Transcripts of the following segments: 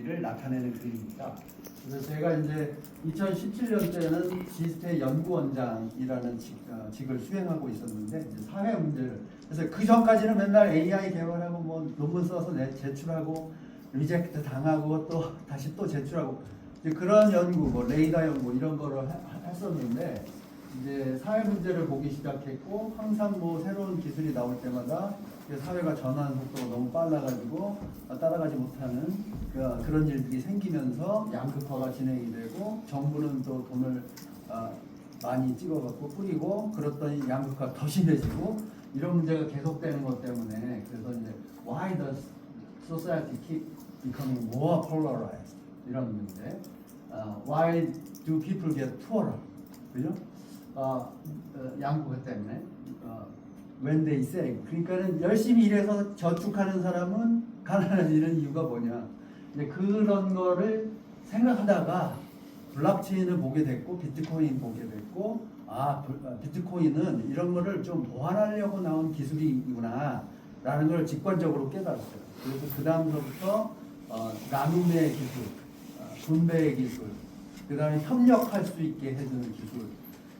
있는지를 나타내는 그림입니다. 그래서 제가 이제 2017년도에는 지스테 연구원장이라는 직을 수행하고 있었는데 이제 사회 문제를, 그래서 그 전까지는 맨날 AI 개발하고 뭐 논문 써서 제출하고 리젝트 당하고 또 다시 또 제출하고 이제 그런 연구, 뭐 레이더 연구 이런 거를 했었는데, 이제 사회 문제를 보기 시작했고 항상 뭐 새로운 기술이 나올 때마다 사회가 전환 속도가 너무 빨라가지고 따라가지 못하는 그런 일들이 생기면서 양극화가 진행이 되고, 정부는 또 돈을 많이 찍어갖고 뿌리고, 그랬더니 양극화가 더 심해지고 이런 문제가 계속되는 것 때문에, 그래서 이제 Why does society keep becoming more polarized? 이런 문제. Why do people get poorer? 그죠? 양극화 때문에. When they save. 그러니까는 열심히 일해서 저축하는 사람은 가난해지는 이유가 뭐냐. 이제 그런 거를 생각하다가 블록체인을 보게 됐고, 비트코인 보게 됐고, 비트코인은 이런 거를 좀 보완하려고 나온 기술이구나 라는 걸 직관적으로 깨달았어요. 그래서 그 다음서부터 나눔의 기술, 분배의 기술, 그 다음에 협력할 수 있게 해주는 기술,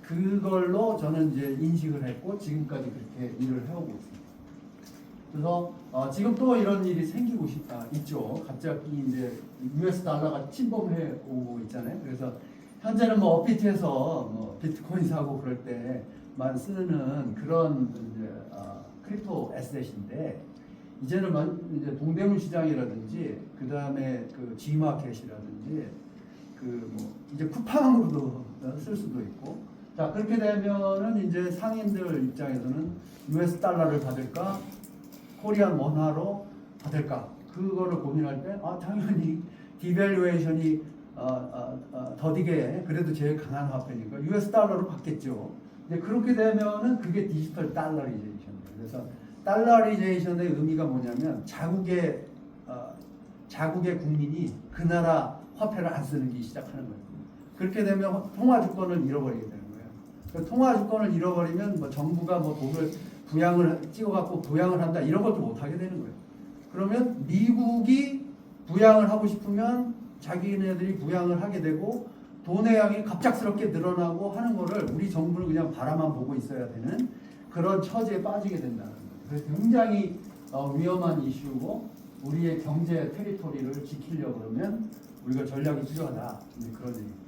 그걸로 저는 이제 인식을 했고 지금까지 그렇게 일을 해오고 있습니다. 그래서 지금 또 이런 일이 생기고 있죠. 갑자기 이제 US 달러가 침범해 오고 있잖아요. 그래서 현재는 뭐 업비트에서 뭐 비트코인 사고 그럴 때만 쓰는 그런 이제 크립토 에셋인데, 이제는 이제 동대문 시장이라든지 그 다음에 그 G마켓이라든지 그 뭐 이제 쿠팡으로도 쓸 수도 있고. 자, 그렇게 되면은 이제 상인들 입장에서는 US 달러를 받을까, 코리안 원화로 받을까, 그거를 고민할 때 당연히 디밸류에이션이 더디게 그래도 제일 강한 화폐니까 US 달러로 받겠죠. 이제 그렇게 되면은 그게 디지털 달러리제이션이에요. 그래서 달러리제이션의 의미가 뭐냐면 자국의 국민이 그 나라 화폐를 안 쓰는 게 시작하는 거예요. 그렇게 되면 통화 주권을 잃어버리게 되는 거예요. 통화 주권을 잃어버리면 뭐 정부가 뭐 돈을 부양을 찍어갖고 부양을 한다 이런 것도 못 하게 되는 거예요. 그러면 미국이 부양을 하고 싶으면 자기네들이 부양을 하게 되고, 돈의 양이 갑작스럽게 늘어나고 하는 거를 우리 정부는 그냥 바라만 보고 있어야 되는 그런 처지에 빠지게 된다는 거예요. 그래서 굉장히 위험한 이슈고, 우리의 경제 테리토리를 지키려고 그러면 우리가 전략이 필요하다. 이제 그런 얘기입니다.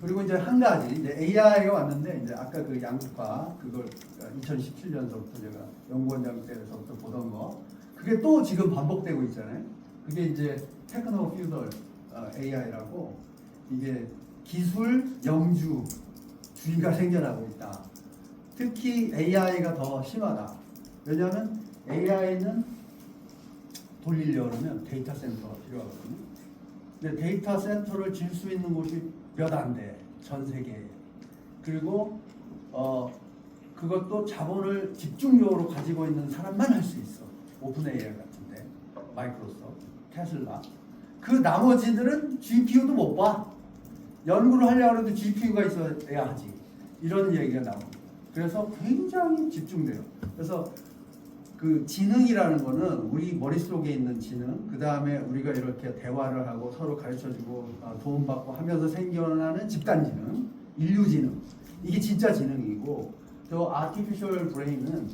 그리고 이제 한 가지, 이제 AI가 왔는데, 이제 아까 그 양극화, 그걸 2017년서부터 제가 연구원장 때서부터 보던 거, 그게 또 지금 반복되고 있잖아요. 그게 이제 테크노 퓨더 AI라고, 이게 기술 영주주의가 생겨나고 있다. 특히 AI가 더 심하다. 왜냐하면 AI는 돌리려고 그러면 데이터 센터가 필요하거든요. 근데 데이터 센터를 질 수 있는 곳이 몇 안 돼, 전 세계에. 그리고 그것도 자본을 집중적으로 가지고 있는 사람만 할 수 있어. 오픈 AI 같은데, 마이크로소프트, 테슬라. 그 나머지들은 GPU도 못 봐. 연구를 하려고 해도 GPU가 있어야 하지. 이런 얘기가 나옵니다. 그래서 굉장히 집중돼요. 그래서 그 지능이라는 거는 우리 머릿속에 있는 지능, 그 다음에 우리가 이렇게 대화를 하고 서로 가르쳐주고 도움받고 하면서 생겨나는 집단지능, 인류지능, 이게 진짜 지능이고, 또 아티피셜 브레인은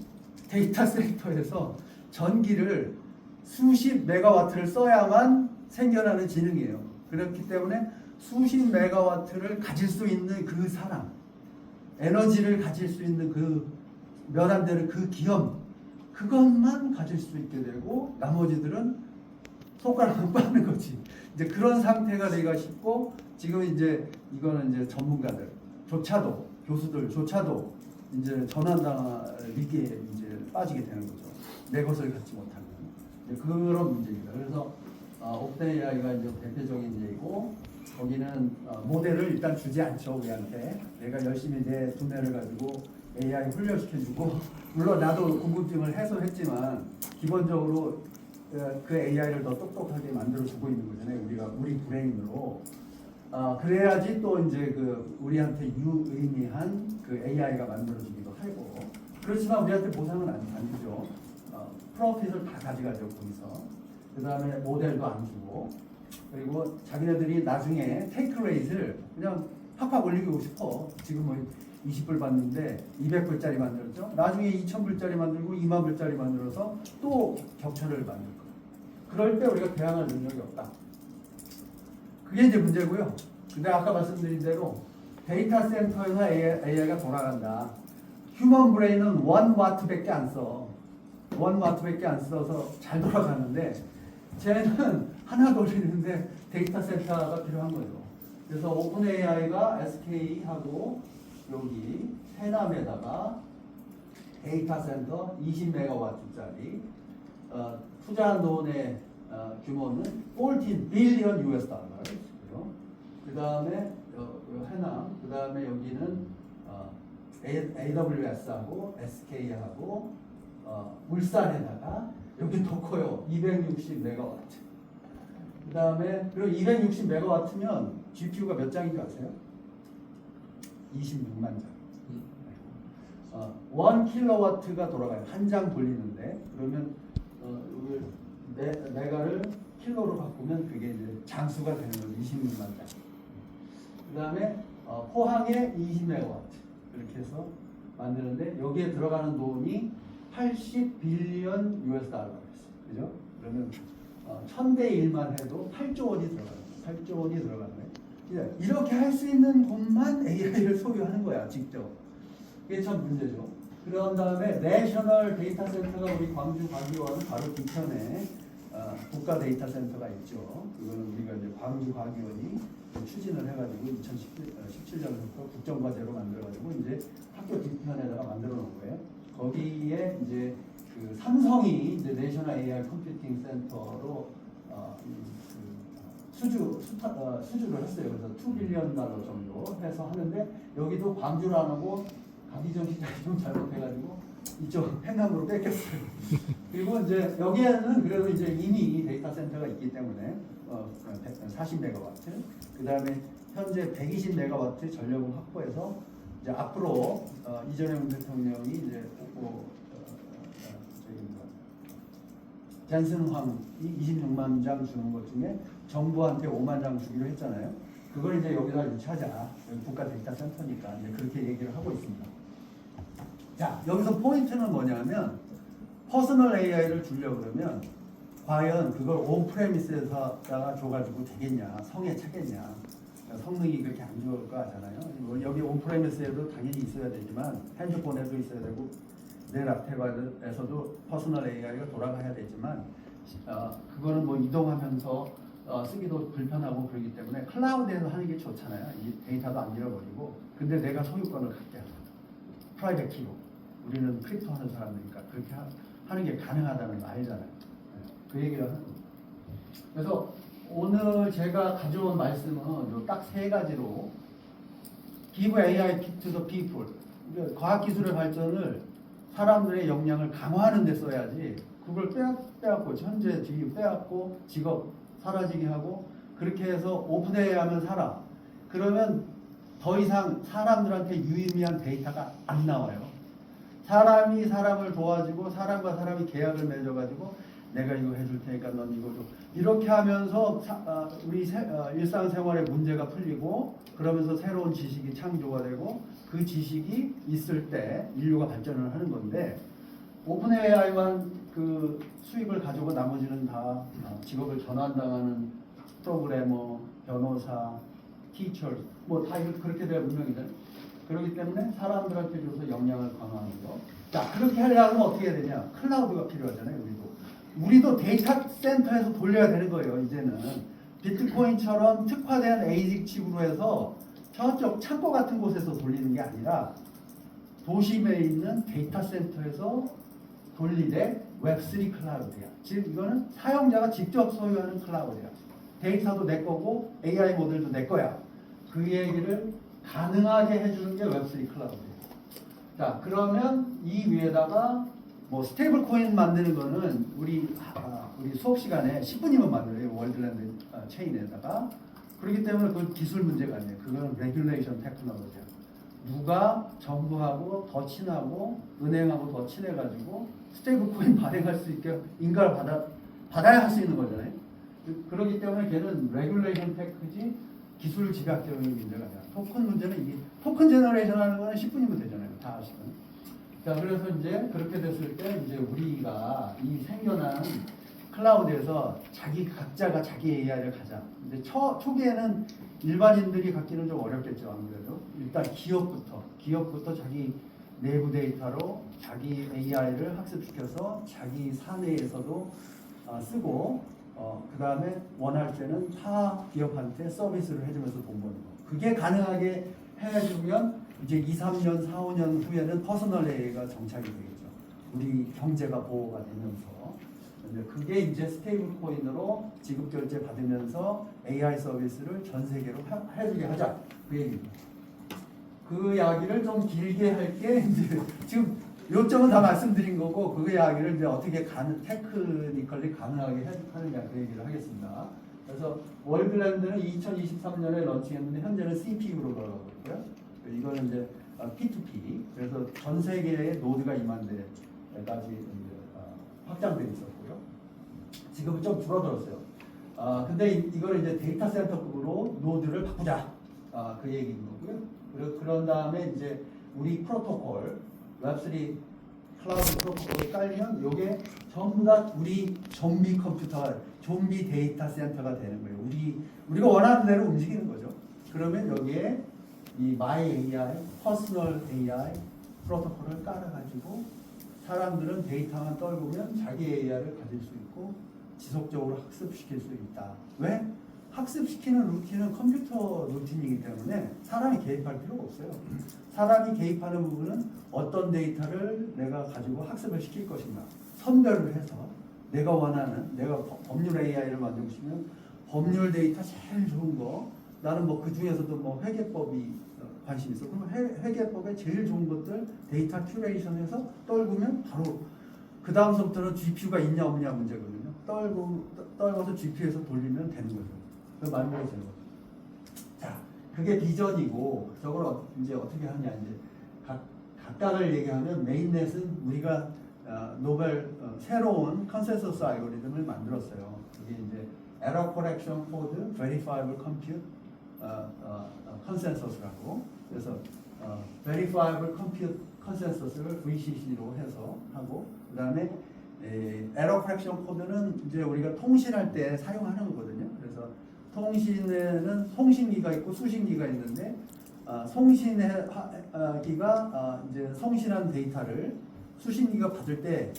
데이터 센터에서 전기를 수십 메가와트를 써야만 생겨나는 지능이에요. 그렇기 때문에 수십 메가와트를 가질 수 있는 그 사람, 에너지를 가질 수 있는 그 몇 안 되는 그 기업, 그것만 가질 수 있게 되고 나머지들은 손가락만 빠는 거지. 이제 그런 상태가 되기가 쉽고, 지금 이제 이거는 이제 전문가들조차도, 교수들조차도 이제 전환당할 위기에 이제 빠지게 되는 거죠. 내 것을 갖지 못하는 그런 문제입니다. 그래서 오픈 AI가 이제 대표적인 예이고, 거기는 모델을 일단 주지 않죠, 우리한테. 내가 열심히 내 두뇌를 가지고 AI 훈련시켜주고, 물론 나도 궁금증을 해소했지만 기본적으로 그 AI를 더 똑똑하게 만들어주고 있는 거잖아요. 우리 브레인으로. 그래야지 또 이제 그 우리한테 유의미한 그 AI가 만들어지기도 하고. 그렇지만 우리한테 보상은 안 주죠. 프로핏을 다 가져가죠, 거기서. 그 다음에 모델도 안 주고, 그리고 자기네들이 나중에 테이크 레이트를 그냥 팍팍 올리고 싶어. 지금 뭐 20불 받는데 200불짜리 만들었죠. 나중에 2000불짜리 만들고 20000불짜리 만들어서 또 격차를 만들 거야. 그럴 때 우리가 대항할 능력이 없다. 그게 이제 문제고요. 근데 아까 말씀드린 대로 데이터 센터에서 AI가 돌아간다. 휴먼 브레인은 1W밖에 안 써. 1W밖에 안 써서 잘 돌아가는데 쟤는 하나 돌리는데 데이터 센터가 필요한 거죠. 그래서 오픈 AI가 SK하고 여기 해남에다가 데이터 센터 20메가와트짜리 투자한 돈의 규모는 14 빌리언 US 달러. 그 다음에 해남, 그 다음에 여기는 AWS하고 SK하고 울산에다가 여기 더 커요. 260메가와트. 그 다음에 그리고 260메가와트면 GPU가 몇 장인 줄 아세요? 26만 장. 1킬로와트가 돌아가요. 한 장 돌리는데 그러면 메가를 킬로로 바꾸면 그게 이제 장수가 되는 거죠. 26만 장. 그 다음에 포항에 20메가와트 이렇게 해서 만드는데 여기에 들어가는 돈이 80 빌리언 US 달러였어요. 그죠? 그러면 1000대 1만 해도 8조 원이 들어가요. 8조 원이 들어가는 거예요. 이렇게 할 수 있는 곳만 AI를 소유하는 거야, 직접. 그게 참 문제죠. 그런 다음에 내셔널 데이터 센터가 우리 광주 과기원 바로 뒤편에 국가 데이터 센터가 있죠. 그거는 우리가 이제 광주 과기원이 추진을 해가지고 2017년부터 국정과제로 만들어가지고 이제 학교 뒤편에다가 만들어 놓은 거예요. 거기에 이제 그 삼성이 이제 내셔널 AI 컴퓨팅 센터로 수주를 했어요. 그래서 2 빌리언 달러 정도 해서 하는데 여기도 광주를 안 하고 강기정 시장이 좀 잘못해가지고 이쪽 해남으로 뺏겼어요. 그리고 이제 여기에는 그래도 이제 이미 데이터 센터가 있기 때문에 40메가와트, 그 다음에 현재 120메가와트 전력을 확보해서 이제 앞으로 이재명 대통령이 이제 젠슨 황이 26만 장 주는 것 중에 정부한테 5만 장 주기로 했잖아요. 그걸 이제 여기다 유치하자. 여기 국가 데이터 센터니까 이제 그렇게 얘기를 하고 있습니다. 자, 여기서 포인트는 뭐냐면 퍼스널 AI를 주려고 그러면 과연 그걸 온프레미스에다가 줘가지고 되겠냐, 성에 차겠냐. 성능이 그렇게 안 좋을 거 하잖아요. 여기 온프레미스에도 당연히 있어야 되지만 핸드폰에도 있어야 되고 내 랩탑에서도 퍼스널 AI가 돌아가야 되지만 그거는 뭐 이동하면서 쓰기도 불편하고 그러기 때문에 클라우드에서 하는 게 좋잖아요. 이 데이터도 안 잃어버리고. 근데 내가 소유권을 갖게 하는 프라이빗 키로. 우리는 크립토 하는 사람이니까 그렇게 하는 게 가능하다는 거 알잖아요. 그 얘기를 하는 거예요. 그래서 오늘 제가 가져온 말씀은 딱 세 가지로 Give AI to the people. 과학기술의 발전을 사람들의 역량을 강화하는 데 써야지 그걸 빼앗고 현재 뒤 빼앗고 직업 사라지게 하고 그렇게 해서 오픈AI 하면 살아. 그러면 더 이상 사람들한테 유의미한 데이터가 안 나와요. 사람이 사람을 도와주고 사람과 사람이 계약을 맺어가지고 내가 이거 해줄 테니까 넌 이거 줘. 이렇게 하면서 우리 일상생활의 문제가 풀리고 그러면서 새로운 지식이 창조가 되고 그 지식이 있을 때 인류가 발전을 하는 건데 오픈 AI만 그 수익을 가지고 나머지는 다 직업을 전환당하는 프로그래머, 변호사, 티처 뭐 다 그렇게 될 운명이잖아요. 그렇기 때문에 사람들한테 줘서 역량을 강화하는 거. 자, 그렇게 하려면 어떻게 해야 되냐? 클라우드가 필요하잖아요, 우리도 데이터 센터에서 돌려야 되는 거예요, 이제는. 비트코인처럼 특화된 ASIC 칩으로 해서 저쪽 창고 같은 곳에서 돌리는 게 아니라 도심에 있는 데이터 센터에서 돌리되 웹3 클라우드야. 즉 이거는 사용자가 직접 소유하는 클라우드야. 데이터도 내 거고 AI 모델도 내 거야. 그 얘기를 가능하게 해주는 게 웹3 클라우드예요. 자, 그러면 이 위에다가 뭐 스테이블 코인 만드는 거는 우리 수업 시간에 10분이면 만들어요. 월드랜드 체인에다가. 그렇기 때문에 그건 기술 문제가 아니에요. 그거는 레귤레이션 테크놀로지야. 누가 정부하고 더 친하고 은행하고 더 친해가지고 스테이블 코인 발행할 수 있게 인가를 받아야 할 수 있는 거잖아요. 그렇기 때문에 걔는 레귤레이션 테크지 기술 집약적인 문제가 아니라 토큰 문제는 이게 토큰 제너레이션 하는 거는 10분이면 되잖아요. 다 아시는. 자, 그래서 이제 그렇게 됐을 때 이제 우리가 이 생겨난 클라우드에서 각자가 자기 AI를 가자. 근데 초기에는 일반인들이 갖기는 좀 어렵겠죠. 아무래도 일단 기업부터 자기 내부 데이터로 자기 AI를 학습시켜서 자기 사내에서도 쓰고 그 다음에 원할 때는 타 기업한테 서비스를 해주면서 돈 버는 거. 그게 가능하게 해주면 이제 2, 3년, 4, 5년 후에는 퍼스널 AI가 정착이 되겠죠. 우리 경제가 보호가 되면서. 그게 이제 스테이블 코인으로 지급 결제 받으면서 AI 서비스를 전 세계로 해주게 하자. 그 얘기입니다. 그 이야기를 좀 길게 할게 이제 지금 요점은 다 말씀드린 거고 그 이야기를 이제 어떻게 테크니컬리 가능하게 하느냐 그 얘기를 하겠습니다. 그래서 월드랜드는 2023년에 런칭했는데 현재는 CPU로 돌아가고 있고요. 이거는 이제 P2P 그래서 전 세계에 노드가 2만 대까지 확장돼 있었고요. 지금은 좀 줄어들었어요. 근데 이거를 이제 데이터 센터급으로 노드를 바꾸자. 그 얘기인 거고요. 그런 다음에 이제 우리 프로토콜 웹3 클라우드 프로토콜이 깔리면 이게 전부 다 우리 좀비 컴퓨터가 좀비 데이터 센터가 되는 거예요. 우리가 원하는 대로 움직이는 거죠. 그러면 여기에 이 My AI, 퍼스널 AI 프로토콜을 깔아가지고 사람들은 데이터만 떨구면 자기 AI를 가질 수 있고 지속적으로 학습시킬 수 있다. 왜? 학습시키는 루틴은 컴퓨터 루틴이기 때문에 사람이 개입할 필요가 없어요. 사람이 개입하는 부분은 어떤 데이터를 내가 가지고 학습을 시킬 것인가 선별을 해서 내가 원하는 내가 법률 AI를 만들고 싶으면 법률 데이터 제일 좋은 거 나는 뭐 그 중에서도 뭐 회계법이 관심 있어. 그러면 회계법에 제일 좋은 것들 데이터 큐레이션해서 떨구면 바로 그 다음서부터는 GPU가 있냐 없냐 문제거든요. 떨궈서 GPU에서 돌리면 되는 거죠. 그 말씀을 드린 거죠. 자, 그게 비전이고 저걸 이제 어떻게 하냐 이제 각각을 얘기하면 메인넷은 우리가 노벨 새로운 컨센서스 알고리즘을 만들었어요. 그게 이제 에러 코렉션 코드, 베리파이블 컴퓨트 컨센서스라고 그래서 베리파이블 컴퓨트 컨센서스를 VCC로 해서 하고 그다음에 에러 코렉션 코드는 이제 우리가 통신할 때 사용하는 거거든요. 그래서 통신에는 송신기가 있고 수신기가 있는데 송신기가 이제 송신한 데이터를 수신기가 받을 때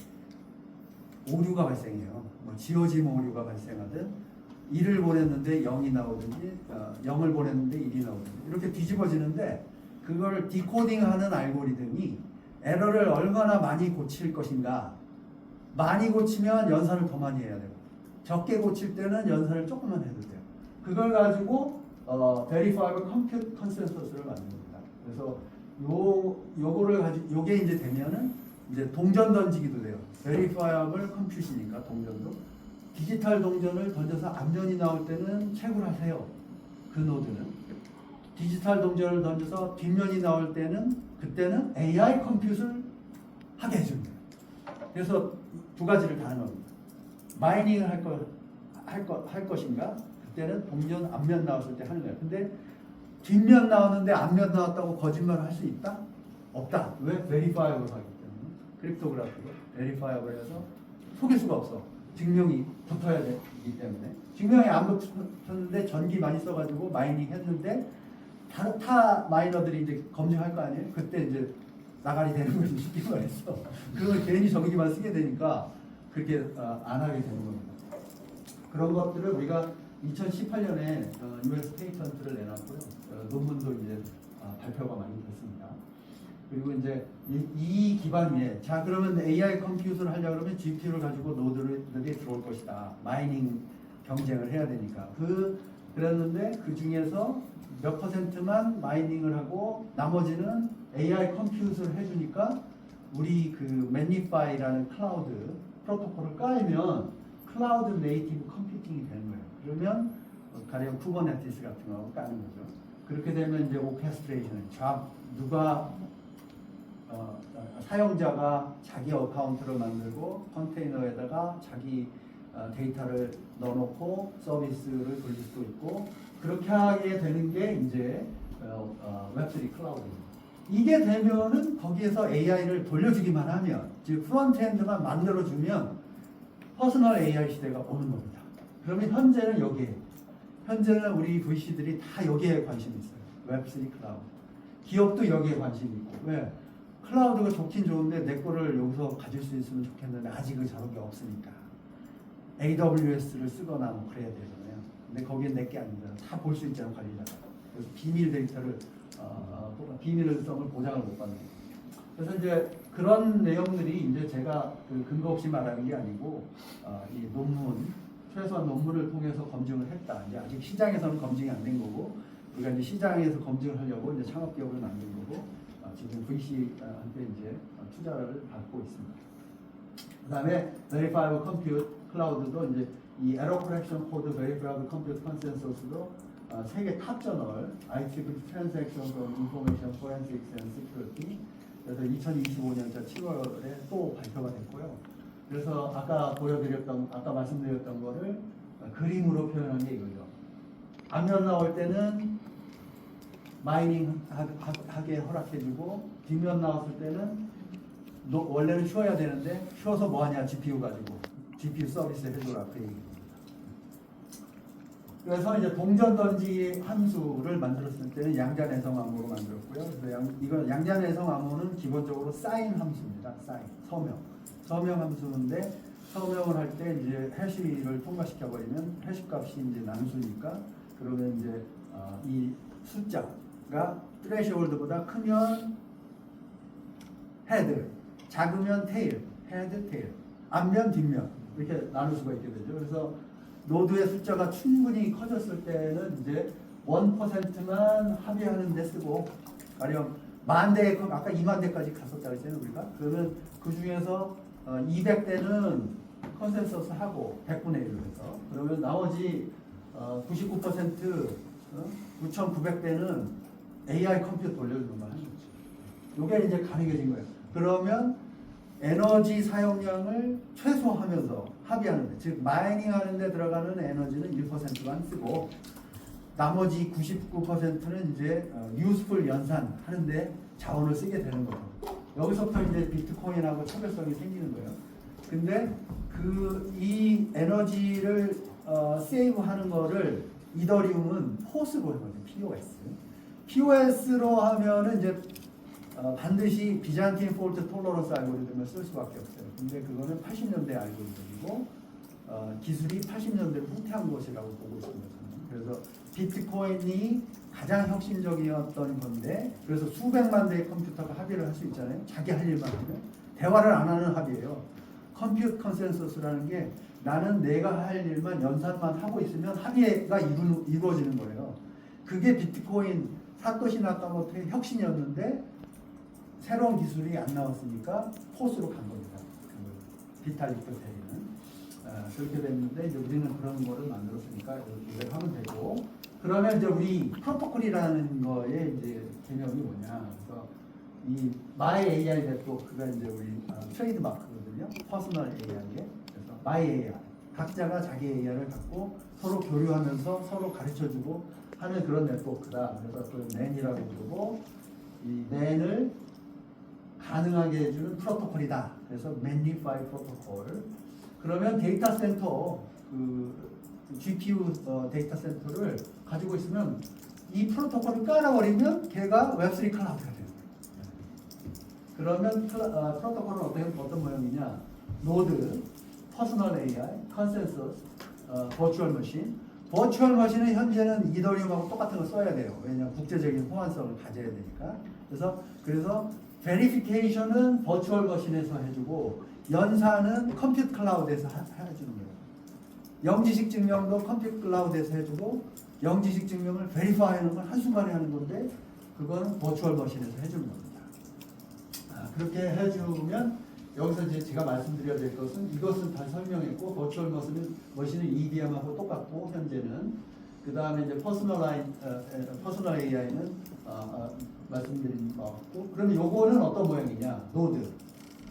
오류가 발생해요. 뭐 지워짐 오류가 발생하든 1을 보냈는데 0이 나오든지 0을 보냈는데 1이 나오든지 이렇게 뒤집어지는데 그걸 디코딩하는 알고리즘이 에러를 얼마나 많이 고칠 것인가 많이 고치면 연산을 더 많이 해야 되고 적게 고칠 때는 연산을 조금만 해도 돼요. 그걸 가지고 Verifiable Compute Consensus를 만듭니다. 그래서 요거를 가지고 요게 이제 되면은 이제 동전 던지기도 돼요. Verifiable Compute이니까 동전도 디지털 동전을 던져서 앞면이 나올 때는 채굴 하세요. 그 노드는 디지털 동전을 던져서 뒷면이 나올 때는 그때는 AI 컴퓨트를 하게 해줍니다. 그래서 두 가지를 다 하는 겁니다. 마이닝을 할 것인가? 그때는 동전 앞면 나왔을 때 하는 거예요. 근데 뒷면 나왔는데 앞면 나왔다고 거짓말을 할 수 있다? 없다. 왜? 베리파이블 하기 때문에. 크립토그래피로 베리파이블 해서 속일 수가 없어. 증명이 붙어야 되기 때문에. 증명이 안 붙었는데 전기 많이 써가지고 마이닝 했는데 타 마이너들이 이제 검증할 거 아니에요? 그때 이제 나가리 되는 거지 쉽게 말해서. 그러면 괜히 전기만 쓰게 되니까 그렇게 안 하게 되는 겁니다. 그런 것들을 우리가 2018년에 US 페이턴트를 내놨고요. 논문도 이제 발표가 많이 됐습니다. 그리고 이제 이 기반 위에 자 그러면 AI 컴퓨터를 하려고 그러면 GPU를 가지고 노드들이 들어올 것이다. 마이닝 경쟁을 해야 되니까. 그랬는데 그 중에서 몇 퍼센트만 마이닝을 하고 나머지는 AI 컴퓨터를 해주니까 우리 그 매니파이라는 클라우드 프로토콜을 깔면 클라우드 네이티브 컴퓨팅이 되는 거예요. 그러면 가령 쿠버네티스 같은 거 까는 거죠. 그렇게 되면 이제 오케스트레이션, 누가 사용자가 자기 어카운트를 만들고 컨테이너에다가 자기 데이터를 넣어놓고 서비스를 돌릴 수도 있고 그렇게 하게 되는 게 이제 웹3 클라우드입니다. 이게 되면은 거기에서 AI를 돌려주기만 하면 즉 프론트엔드만 만들어주면 퍼스널 AI 시대가 오는 겁니다. 그러면 현재는 여기에 현재는 우리 VC들이 다 여기에 관심이 있어요. 웹3 클라우드. 기업도 여기에 관심이 있고 왜? 클라우드가 좋긴 좋은데 내 거를 여기서 가질 수 있으면 좋겠는데 아직은 저런 게 없으니까 AWS를 쓰거나 뭐 그래야 되잖아요. 근데 거기엔 내 게 아니잖아. 다 볼 수 있잖아 관리자가. 그래서 비밀 데이터를 비밀성을 보장을 못 받는 거예요. 그래서 이제 그런 내용들이 이제 제가 그 근거 없이 말하는 게 아니고 이 논문 최소한 논문을 통해서 검증을 했다. 이제 아직 시장에서는 검증이 안 된 거고 우리가 이제 시장에서 검증을 하려고 이제 창업 기업을 만든 거고 지금 VC한테 이제 투자를 받고 있습니다. 그다음에 Verifiable Compute Cloud도 이제 이 Error Correction Code Verifiable Compute Consensus도 세계 탑 저널 IEEE Transaction from Information Forensics and Security 그래서 2025년자 7월에 또 발표가 됐고요. 그래서 아까 말씀드렸던 거를 그림으로 표현한 게 이거죠. 앞면 나올 때는 마이닝 하게 허락해주고 뒷면 나왔을 때는 원래는 쉬어야 되는데 쉬어서 뭐하냐 GPU 가지고 GPU 서비스 해줘라 그 얘기입니다. 그래서 이제 동전 던지기 함수를 만들었을 때는 양자내성 암호로 만들었고요. 그래서 이건 양자내성 암호는 기본적으로 사인 함수입니다. 사인 서명 함수인데 서명을 할 때 이제 해시를 통과시켜 버리면 해시 값이 이제 난수니까 그러면 이제 이 숫자가 트레시홀드보다 크면 헤드, 작으면 테일, 헤드, 테일, 앞면, 뒷면 이렇게 나눌 수가 있게 되죠. 그래서 노드의 숫자가 충분히 커졌을 때는 이제 1%만 합의하는 데 쓰고 가령 10,000대, 아까 20,000대까지 갔었다 그랬잖아요 우리가. 그러면 그 중에서 200대는 컨센서스 하고 100분의 1로 해서 그러면 나머지 99% 9,900대는 AI 컴퓨터 돌려주는 걸 하는 거죠. 이게 이제 가능해진 거예요. 그러면 에너지 사용량을 최소화하면서 합의하는데, 즉 마이닝 하는데 들어가는 에너지는 1%만 쓰고 나머지 99%는 이제 유스풀 연산하는데 자원을 쓰게 되는 거죠. 여기서부터 이제 비트코인하고 차별성이 생기는 거예요. 근데 이 에너지를 세이브하는 거를 이더리움은 포스로 하거든요. POS로 하면은 이제 반드시 비잔틴 폴트 톨러런스 알고리즘을 쓸 수밖에 없어요. 근데 그거는 80년대 알고리즘이고 기술이 80년대로 후퇴한 것이라고 보고 있습니다. 그래서 비트코인이 가장 혁신적이었던 건데, 그래서 수백만 대의 컴퓨터가 합의를 할 수 있잖아요. 자기 할 일만 하면. 대화를 안 하는 합의예요. 컴퓨트 컨센서스라는 게 나는 내가 할 일만 연산만 하고 있으면 합의가 이루어지는 거예요. 그게 비트코인 사토시 나카모토의 혁신이었는데 새로운 기술이 안 나왔으니까 포스로 간 겁니다. 비탈릭 대리는. 그렇게 됐는데 이제 우리는 그런 거를 만들었으니까 이렇게 하면 되고, 그러면 이제 우리 프로토콜이라는 거의 이제 개념이 뭐냐? 그래서 이 My AI 네트워크가 이제 우리 트레이드 마크거든요. 퍼스널 AI에. 그래서 My AI. 각자가 자기 AI를 갖고 서로 교류하면서 서로 가르쳐주고 하는 그런 네트워크다. 그래서 그 NAN이라고 부르고, 이 NAN을 가능하게 해주는 프로토콜이다. 그래서 Magnify 프로토콜. 그러면 데이터 센터, GPU 데이터 센터를 가지고 있으면 이 프로토콜을 깔아버리면 걔가 웹3 클라우드가 돼요. 그러면 프로토콜은 어떤 모양이냐? 노드, 퍼스널 AI, 컨센서스, 버추얼 머신. 버추얼 머신은 현재는 이더리움하고 똑같은 걸 써야 돼요. 왜냐하면 국제적인 호환성을 가져야 되니까. 그래서 베리피케이션은 버추얼 머신에서 해주고 연산은 컴퓨터 클라우드에서 해주는 거예요. 영지식 증명도 컴퓨터 클라우드에서 해주고 영지식 증명을 베리파이하는 건 한순간에 하는 건데 그거는 버추얼 머신에서 해주는 겁니다. 그렇게 해주면 여기서 이제 제가 말씀드려야 될 것은 이것은 다 설명했고, 버추얼 머신은 EVM하고 똑같고 현재는, 그 다음에 이제 퍼스널 AI는 말씀드린 것 같고, 그러면 요거는 어떤 모양이냐? 노드,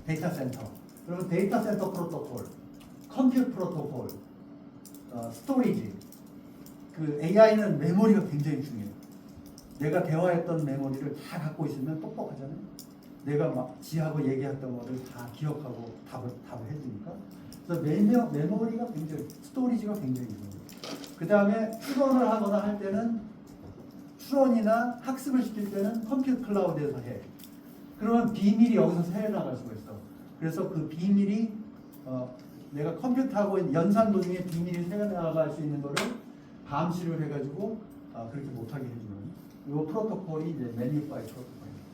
데이터 센터. 그러면 데이터 센터 프로토콜, 컴퓨트 프로토콜, 스토리지. 그 AI는 메모리가 굉장히 중요해요. 내가 대화했던 메모리를 다 갖고 있으면 똑똑하잖아요. 내가 막 지하고 얘기했던 거를 다 기억하고 답을 해주니까. 그래서 메모리가 굉장히, 스토리지가 굉장히 중요해요. 그 다음에 추론을 하거나 할 때는, 추론이나 학습을 시킬 때는 컴퓨터 클라우드에서 해. 그러면 비밀이 여기서 새어나갈 수가 있어. 그래서 그 비밀이 내가 컴퓨터하고 연산 도중에 비밀이 새어나갈 수 있는 거를 감시를 해가지고 그렇게 못하게 해주는 이 프로토콜이 이제 매니파이 프로토콜입니다.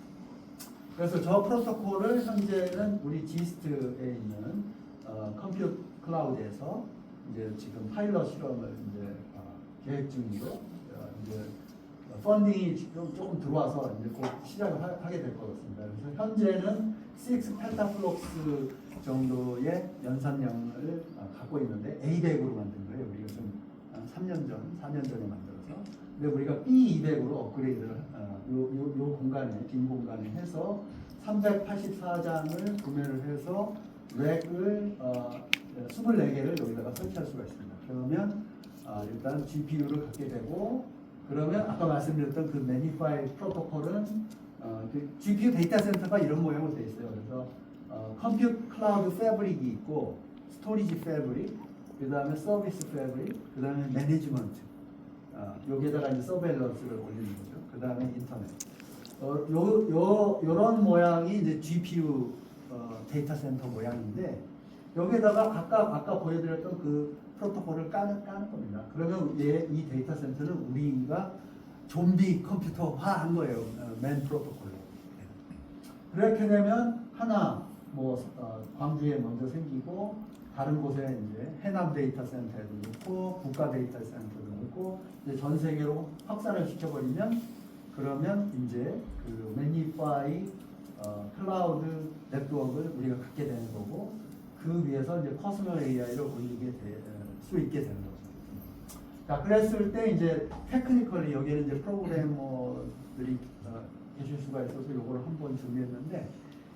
그래서 저 프로토콜을 현재는 우리 지스트에 있는 컴퓨터 클라우드에서 이제 지금 파일럿 실험을 이제 계획 중이고 이제 펀딩이 지금 조금 들어와서 이제 곧 시작을 하게 될 것 같습니다. 그래서 현재는 6 펜타플록스 정도의 연산량을 갖고 있는데 A100으로 만든 거예요. 우리가 좀 3년 전, 4년 전에 만들어서. 근데 우리가 B200으로 업그레이드를 요 공간에, 빈 공간에 해서 384장을 구매를 해서 렉을 24개를 여기다가 설치할 수가 있습니다. 그러면 일단 GPU를 갖게 되고, 그러면 아까 말씀드렸던 그 매니파이 프로토콜은 그 GPU 데이터 센터가 이런 모양으로 되어 있어요. 그래서 컴퓨터 클라우드 패브릭이 있고, 스토리지 패브릭, 그 다음에 서비스 패브릭, 그 다음에 매니지먼트, 여기에다가 이제 서베일런스를 올리는 거죠. 그 다음에 인터넷. 요런 모양이 이제 GPU 데이터 센터 모양인데, 여기에다가 아까 보여드렸던 그 프로토콜을 까는 겁니다. 그러면 이 데이터 센터는 우리가 좀비 컴퓨터화한 거예요. 맨 프로토콜로. 그렇게 되면 하나 광주에 먼저 생기고, 다른 곳에 이제 해남 데이터 센터에도 넣고, 국가 데이터 센터도 넣고, 이제 전 세계로 확산을 시켜버리면, 그러면 이제 그 매니파이 클라우드 네트워크를 우리가 갖게 되는 거고, 그 위에서 이제 퍼스널 AI를 올리게 될 수 있게 되는 거죠. 자, 그랬을 때 이제 테크니컬리 여기에는 이제 프로그래머들이 계실 수가 있어서 이걸 한번 준비했는데,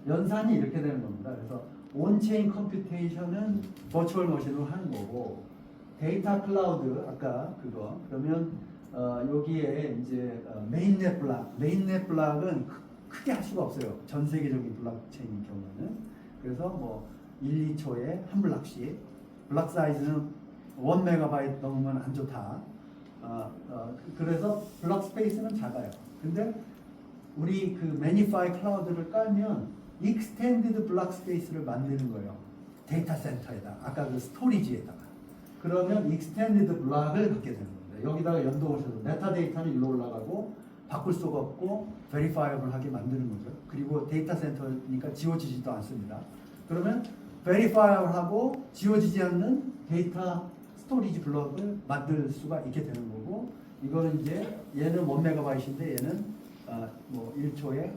연산이 이렇게 되는 겁니다. 그래서 온체인 컴퓨테이션은 버추얼 머신으로 하는 거고, 데이터 클라우드 아까 그거 그러면 여기에 이제 메인넷 블락은 크게 할 수가 없어요. 전 세계적인 블록체인인 경우는. 그래서 뭐 1, 2초에 한 블락씩, 블락 사이즈는 1MB 넘으면 안 좋다. 그래서 블록 스페이스는 작아요. 근데 우리 그 매니파이 클라우드를 깔면 익스텐디드 블록 스페이스를 만드는 거예요. 데이터 센터에다, 아까 그 스토리지에다가. 그러면 익스텐디드 블록을 갖게 되는 겁니다. 여기다가 연동을 해서 메타데이터는 일로 올라가고, 바꿀 수가 없고 베리파이어블하게 만드는 거죠. 그리고 데이터 센터니까 지워지지도 않습니다. 그러면 베리파이어블하고 지워지지 않는 데이터 스토리지 블록을 만들 수가 있게 되는 거고, 이거는 이제 얘는 1MB인데 얘는 뭐 1초에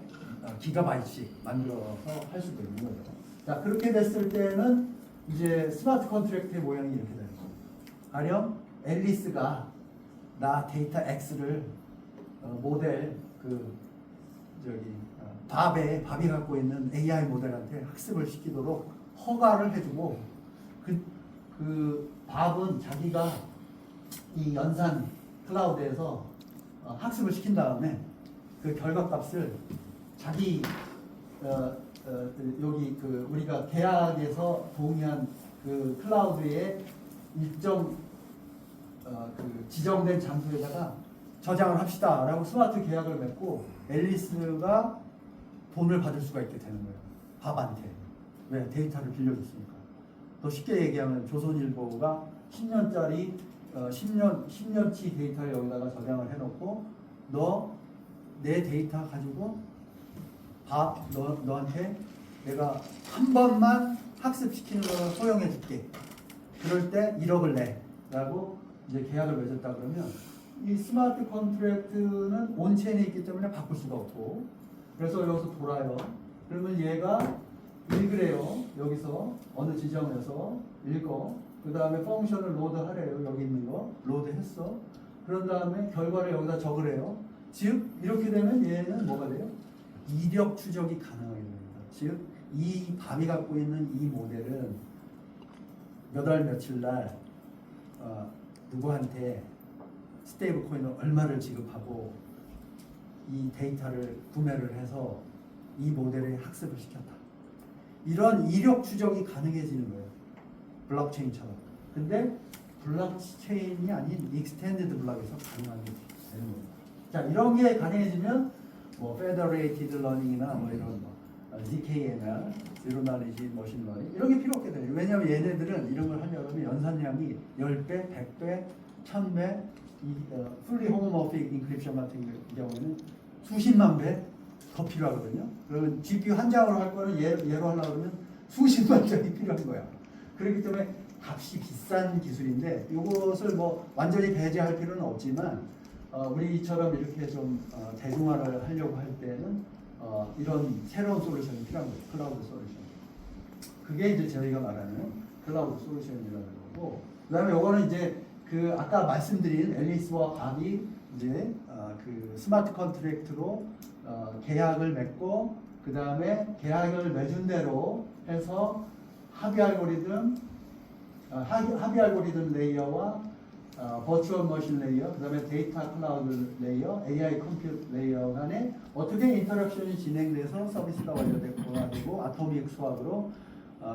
기가바이트씩 만들어서 할 수도 있는 거죠. 자, 그렇게 됐을 때는 이제 스마트 컨트랙트의 모양이 이렇게 되는 거예요. 가령 앨리스가 나 데이터 X를 모델 밥이 갖고 있는 AI 모델한테 학습을 시키도록 허가를 해주고, 그 밥은 자기가 이 연산 클라우드에서 학습을 시킨 다음에 그 결과값을 자기 여기 그 우리가 계약에서 동의한 그 클라우드의 일정 그 지정된 장소에다가 저장을 합시다라고 스마트 계약을 맺고, 앨리스가 돈을 받을 수가 있게 되는 거예요. 밥한테. 왜? 데이터를 빌려줬으니까. 더 쉽게 얘기하면 조선일보가 10년짜리 10년치 데이터를 여기다가 저장을 해놓고, 너 내 데이터 가지고 너한테 내가 한 번만 학습시키는 걸 허용해 줄게. 그럴 때 1억을 내. 라고 이제 계약을 맺었다 그러면, 이 스마트 컨트랙트는 온체인에 있기 때문에 바꿀 수가 없고, 그래서 여기서 돌아요. 그러면 얘가 읽으래요. 여기서 어느 지점에서 읽어. 그 다음에 펑션을 로드하래요. 여기 있는 거 로드했어. 그런 다음에 결과를 여기다 적으래요. 즉 이렇게 되면 얘는 뭐가 돼요? 이력 추적이 가능하게 됩니다. 즉 이 밤이 갖고 있는 이 모델은 몇 월 며칠 날 누구한테 스테이블 코인을 얼마를 지급하고 이 데이터를 구매를 해서 이 모델을 학습을 시켰다. 이런 이력 추적이 가능해지는 거예요. 블록체인처럼. 근데 블록체인이 아닌 익스텐디드 블록에서 가능하게 되는 겁니다. 자, 이런 게 가능해지면 뭐 페더레이티드 러닝이나 뭐 이런 ZKML, 제로 날리지 머신 러닝 이런 게 필요 없게 돼요. 왜냐하면 얘네들은 이런 걸 하려면 연산량이 10배, 100배, 1000배, fully homomorphic encryption 같은 경우에는 수십만 배 더 필요하거든요. 그러면 GPU 한 장으로 할 거는 얘로 하려고 그러면 수십만 장이 필요한 거야. 그렇기 때문에 값이 비싼 기술인데 이것을 뭐 완전히 배제할 필요는 없지만 우리처럼 이렇게 좀 대중화를 하려고 할 때는 이런 새로운 솔루션이 필요한 거예요. 클라우드 솔루션. 그게 이제 저희가 말하는 클라우드 솔루션이라는 거고, 그다음에 요거는 이제 그 아까 말씀드린 앨리스와 밥이 이제 그 스마트 컨트랙트로 계약을 맺고, 그 다음에 계약을 맺은 대로 해서 합의 알고리즘 레이어와 버추얼 머신 레이어, 그 다음에 데이터 클라우드 레이어, AI 컴퓨트 레이어 간에 어떻게 인터랙션이 진행돼서 서비스가 완료되고 아토믹 수학으로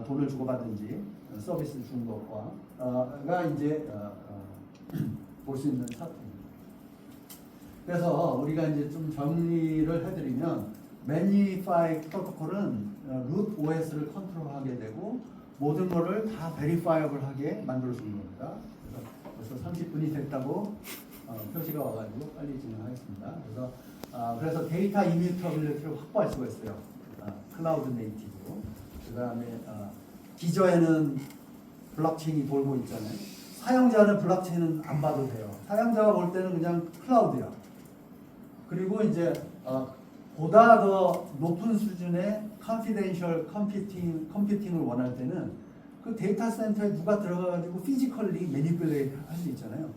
돈을 주고받는지 서비스 주는 것과가 이제 볼 수 있는 사건입니다. 그래서 우리가 이제 좀 정리를 해드리면 매니파이 프로토콜은 루트 OS를 컨트롤하게 되고 모든 거를 다 베리파이어블하게 만들어주는 겁니다. 그래서 30분이 됐다고 표시가 와가지고 빨리 진행하겠습니다. 그래서 데이터 이뮤터빌리티를 확보할 수가 있어요. 클라우드 네이티브. 그 다음에 기저에는 블록체인이 돌고 있잖아요. 사용자는 블록체인은 안 봐도 돼요. 사용자가 볼 때는 그냥 클라우드야. 그리고 이제 보다 더 높은 수준의 confidential 컴퓨팅을 원할 때는 그 데이터 센터에 누가 들어가가지고 피지컬리 매니플레이트 할 수 있잖아요.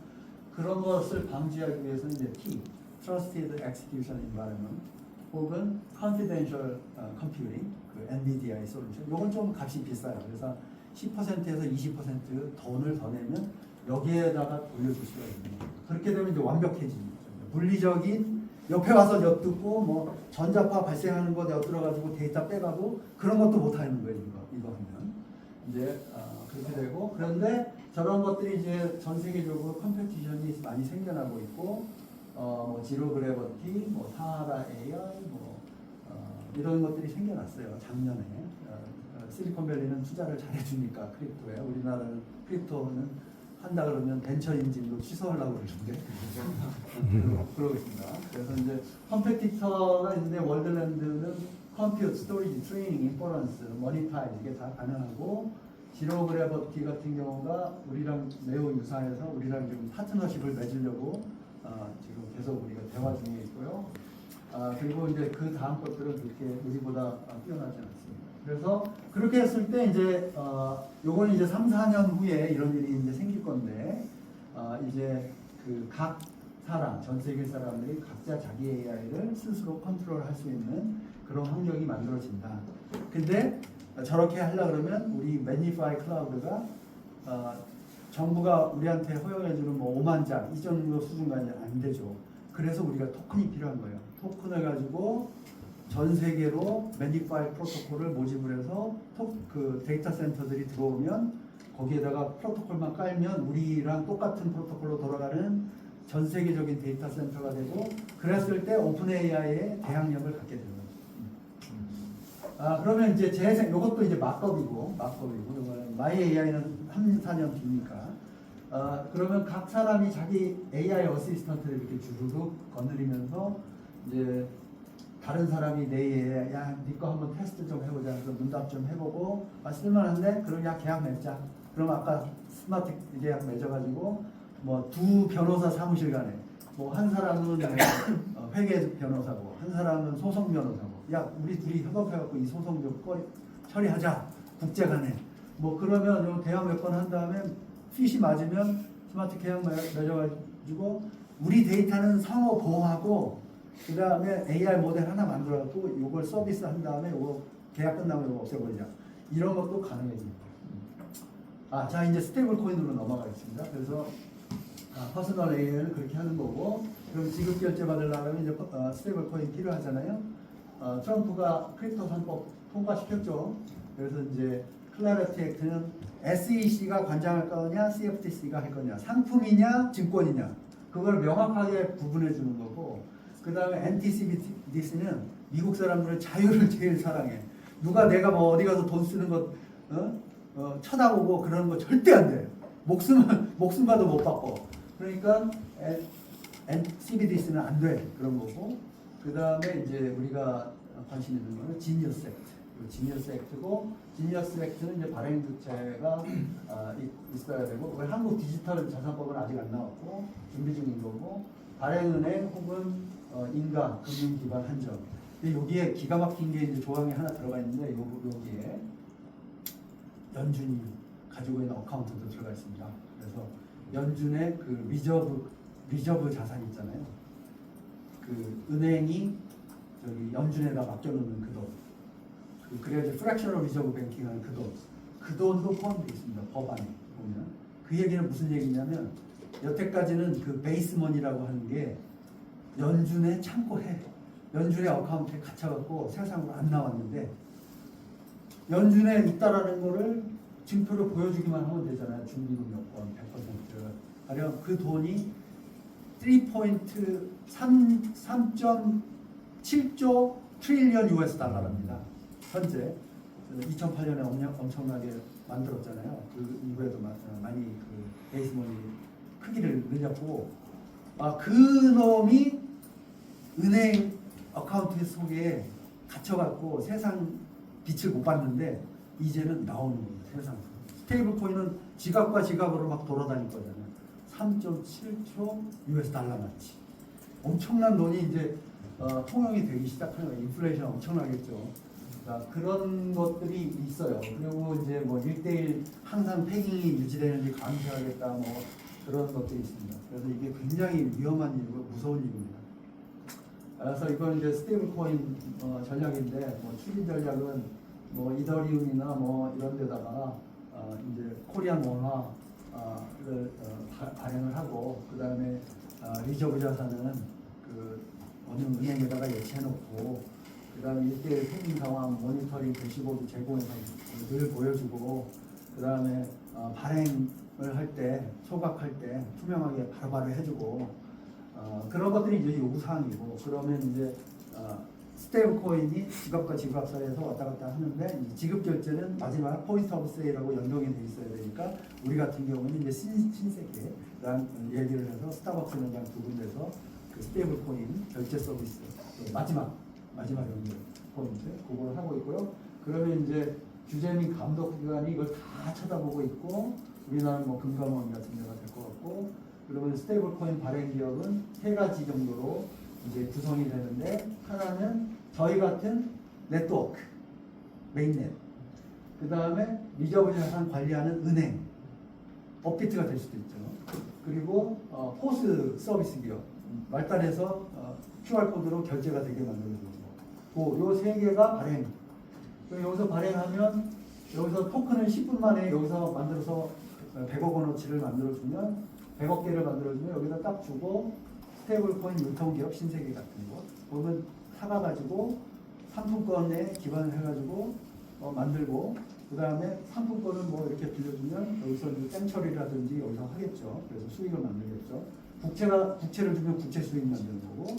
그런 것을 방지하기 위해서는 이제 T, Trusted Execution Environment 혹은 Confidential Computing, 그 NVIDIA 솔루션. 이건 좀 값이 비싸요. 그래서 10%에서 20% 돈을 더 내면 여기에다가 돌려줄 수가 있는 거예요. 그렇게 되면 이제 완벽해집니다. 물리적인 옆에 와서 엿듣고 뭐 전자파 발생하는 거 엿들어가지고 데이터 빼가고 그런 것도 못 하는 거예요. 이거 하면 이제 그렇게 되고, 그런데 저런 것들이 이제 전 세계적으로 컴페티션이 많이 생겨나고 있고 뭐 지로 그래버티, 뭐 사하라 AI, 뭐 이런 것들이 생겨났어요. 작년에 실리콘밸리는 투자를 잘해주니까 크립토에, 우리나라는 크립토는 한다 그러면 벤처 인진도 취소하려고 그러는데 그러고 있습니다. 그래서 이제 컴페티터가 있는데 월드랜드는 컴퓨트, 스토리지, 트레이닝, 인퍼런스, 모니타이즈 이게 다 가능하고, 지로 그래버티 같은 경우가 우리랑 매우 유사해서 우리랑 지금 파트너십을 맺으려고 지금 계속 우리가 대화 중에 있고요. 그리고 이제 그 다음 것들은 그렇게 우리보다 뛰어나지 않습니다. 그래서 그렇게 했을 때 이제 요건 이제 3, 4년 후에 이런 일이 이제 생길 건데 이제 그 각 사람, 전 세계 사람들이 각자 자기 AI를 스스로 컨트롤할 수 있는 그런 환경이 만들어진다. 근데 저렇게 하려 그러면 우리 매니파이 클라우드가 정부가 우리한테 허용해주는 뭐 5만 장 이 정도 수준까지 안 되죠. 그래서 우리가 토큰이 필요한 거예요. 토큰을 가지고 전 세계로 매니파이 프로토콜을 모집을 해서 그 데이터 센터들이 들어오면 거기에다가 프로토콜만 깔면 우리랑 똑같은 프로토콜로 돌아가는 전 세계적인 데이터 센터가 되고, 그랬을 때 오픈 AI의 대항력을 갖게 되는 거죠. 그러면 이제 이것도 이제 막업이고 마이 AI는 3, 4년 뒤니까. 그러면 각 사람이 자기 AI 어시스턴트를 이렇게 주르륵 거느리면서 이제 다른 사람이 내 AI, 야, 네 거 한번 테스트 좀 해보자. 그래서 문답 좀 해보고, 쓸만한데? 그럼 야, 계약 맺자. 그럼 아까 스마트 계약 맺어가지고, 뭐, 두 변호사 사무실 간에, 뭐, 한 사람은 회계 변호사고, 한 사람은 소송 변호사고, 야, 우리 둘이 협업해갖고 이 소송 좀 처리하자. 국제 간에. 뭐, 그러면 계약 몇 번 한 다음에 핏이 맞으면 스마트 계약 맺어가지고, 우리 데이터는 상호 보호하고, 그 다음에 AI 모델 하나 만들어갖고 이걸 서비스 한 다음에 이거 계약 끝나면 이거 없애버리자. 이런 것도 가능해집니다. 자, 이제 스테이블 코인으로 넘어가겠습니다. 그래서 퍼스널 AI를 그렇게 하는 거고, 그럼 지급 결제 받으려면 이제 스테이블 코인 필요하잖아요. 트럼프가 크립토 상법 통과시켰죠. 그래서 이제 클래리티 액트는 SEC가 관장할 거냐, CFTC가 할 거냐, 상품이냐, 증권이냐, 그걸 명확하게 구분해 주는 거고, 그 다음에 NTCBDC는 미국 사람들은 자유를 제일 사랑해. 누가 내가 뭐 어디 가서 돈 쓰는 거 쳐다보고 그러는 거 절대 안 돼. 목숨과도 못 바꿔. 그러니까 CBDC는 안 돼. 그런 거고. 그 다음에 이제 우리가 관심 있는 거는 지니어스 액트. 지니어스 액트고, 지니어스 액트는 이제 발행 주체가 있어야 되고, 그걸 한국 디지털 자산법은 아직 안 나왔고 준비 중인 거고, 발행은행 혹은 인가 금융 기반 한정. 근데 여기에 기가 막힌 게 이제 조항이 하나 들어가 있는데, 여기에 연준이 가지고 있는 어카운트도 들어가 있습니다. 그래서 연준의 그 리저브 자산 있잖아요. 그 은행이 저기 연준에다 맡겨놓는 그 돈. 그래야지 프랙셔널 리저브 뱅킹하는 그 돈. 그 돈도 포함되어 있습니다. 법안에 보면. 그 얘기는 무슨 얘기냐면, 여태까지는 그 베이스머니라고 하는 게 연준의 창고에, 연준의 어카운트에 갇혀갖고 세상으로 안 나왔는데, 연준에 있다라는 거를 증표를 보여주기만 하면 되잖아요. 중기금 여권 100%. 가령 그 돈이 3.7조 트릴리언 US 달러랍니다. 현재 2008년에 엄청나게 만들었잖아요. 그 이후에도 많이 그 베이스머니 크기를 늘렸고, 그 놈이 은행 어카운트 속에 갇혀갖고 세상 빛을 못 봤는데 이제는 나오는 거예요. 세상. 스테이블 코인은 지갑과 지갑으로 막 돌아다닐 거잖아요. 3.7조 US 달러만치. 엄청난 돈이 이제 통용이 되기 시작하는 거예요. 인플레이션 엄청나겠죠. 그러니까 그런 것들이 있어요. 그리고 이제 뭐 1대1 항상 패깅이 유지되는지 감시하겠다 뭐 그런 것들이 있습니다. 그래서 이게 굉장히 위험한 일이고 무서운 일입니다. 그래서 이건 이제 스테이블 코인 전략인데, 뭐 추진 전략은 뭐 이더리움이나 뭐 이런 데다가 이제 코리안 원화를 발행을 하고, 그 다음에 리저브 자산은 그 어느 은행에다가 예치해놓고, 그 다음에 1대1 패깅 상황 모니터링 대시보드 제공해서 늘 보여주고, 그 다음에 발행을 할 때, 소각할 때 투명하게 바로바로 해주고, 그런 것들이 이제 요구사항이고, 그러면 이제 스테이블 코인이 지갑과 지갑 사이에서 왔다 갔다 하는데, 지급 결제는 마지막 포인트 오브 세일하고 연동이 돼 있어야 되니까, 우리 같은 경우는 이제 신세계라는 얘기를 해서 스타벅스 매장 두 군데서 그 스테이블 코인 결제 서비스 마지막 연결 포인트 그걸 하고 있고요. 그러면 이제 규제 및 감독 기관이 이걸 다 쳐다보고 있고, 우리나라는 뭐 금감원 같은 데가 될 것 같고, 그러면 스테이블 코인 발행 기업은 세 가지 정도로 이제 구성이 되는데, 하나는 저희 같은 네트워크, 메인넷, 그 다음에 리저브 자산 관리하는 은행, 업비트가 될 수도 있죠. 그리고 포스 서비스 기업, 말단에서 QR 코드로 결제가 되게 만들어주는 거. 요 세 개가 발행. 여기서 발행하면 여기서 토큰을 10분 만에 여기서 만들어서 100억 원어치를 만들어주면, 100억 개를 만들어주면 여기다 딱 주고, 스테이블 코인 유통기업 신세계 같은 거 보면 사가가지고 상품권에 기반을 해가지고 만들고, 그 다음에 상품권을 뭐 이렇게 빌려주면 여기서 땡 처리라든지 여기서 하겠죠. 그래서 수익을 만들겠죠. 부채를 주면 부채 수익 만드는 거고,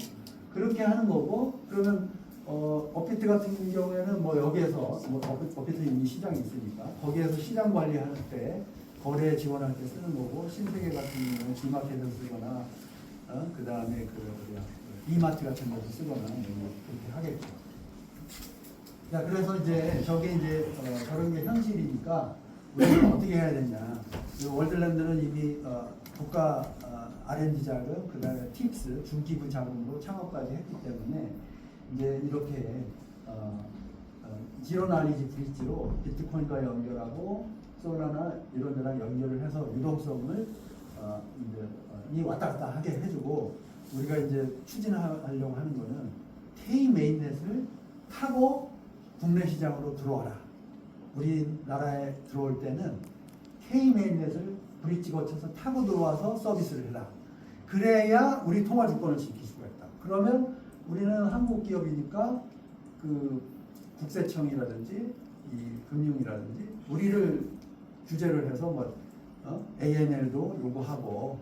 그렇게 하는 거고. 그러면 업비트 같은 경우에는 뭐 여기에서 뭐 업비트 이미 시장이 있으니까 거기에서 시장 관리할 때, 거래 지원할 때 쓰는 거고, 신세계 같은 경우는 G마켓에서 쓰거나 그 다음에 이마트 같은 데서 쓰거나 그렇게 하겠죠. 자, 그래서 이제 저게 이제 저런 게 현실이니까 우리가 어떻게 해야 되냐. 월드랜드는 이미 국가 R&D 자금, 그 다음에 팁스 중기부 자금으로 창업까지 했기 때문에 이제 이렇게 지로 나리지 브릿지로 비트코인과 연결하고 솔라나 이런 데랑 연결을 해서 유동성을 이제 왔다 갔다 하게 해주고, 우리가 이제 추진하려고 하는 거는 K 메인넷을 타고 국내 시장으로 들어와라. 우리나라에 들어올 때는 K 메인넷을 브릿지 거쳐서 타고 들어와서 서비스를 해라. 그래야 우리 통화 주권을 지킬 수가 있다. 그러면 우리는 한국 기업이니까 그 국세청이라든지 이 금융이라든지 우리를 규제를 해서 뭐 AML도 요구하고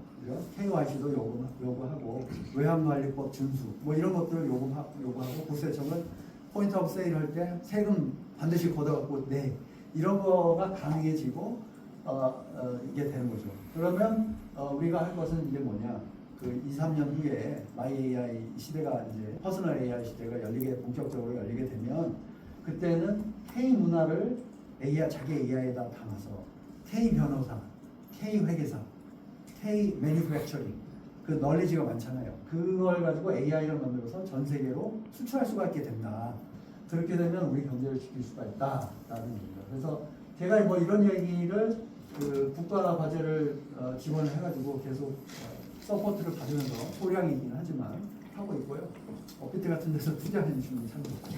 KYC도 요구하고 외환관리법 준수 뭐 이런 것들을 요구하고 국세청은 포인트 오브 세일 할 때 세금 반드시 걷어갖고 이런 거가 가능해지고 이게 되는 거죠. 그러면 우리가 할 것은 이제 뭐냐? 그 2, 3년 후에 마이 AI 시대가 이제 퍼스널 AI 시대가 본격적으로 열리게 되면 그때는 K 문화를 자기 AI에다 담아서 K 변호사, K 회계사, K 매니팩처링 그 널리지가 많잖아요. 그걸 가지고 AI를 만들어서 전 세계로 수출할 수가 있게 된다. 그렇게 되면 우리 경제를 지킬 수가 있다라는 얘기입니다. 그래서 제가 뭐 이런 얘기를 그 국가 과제를 지원을 해가지고 계속 서포트를 받으면서 소량이긴 하지만 하고 있고요. 업비트 같은 데서 투자해 주시면 참 좋고.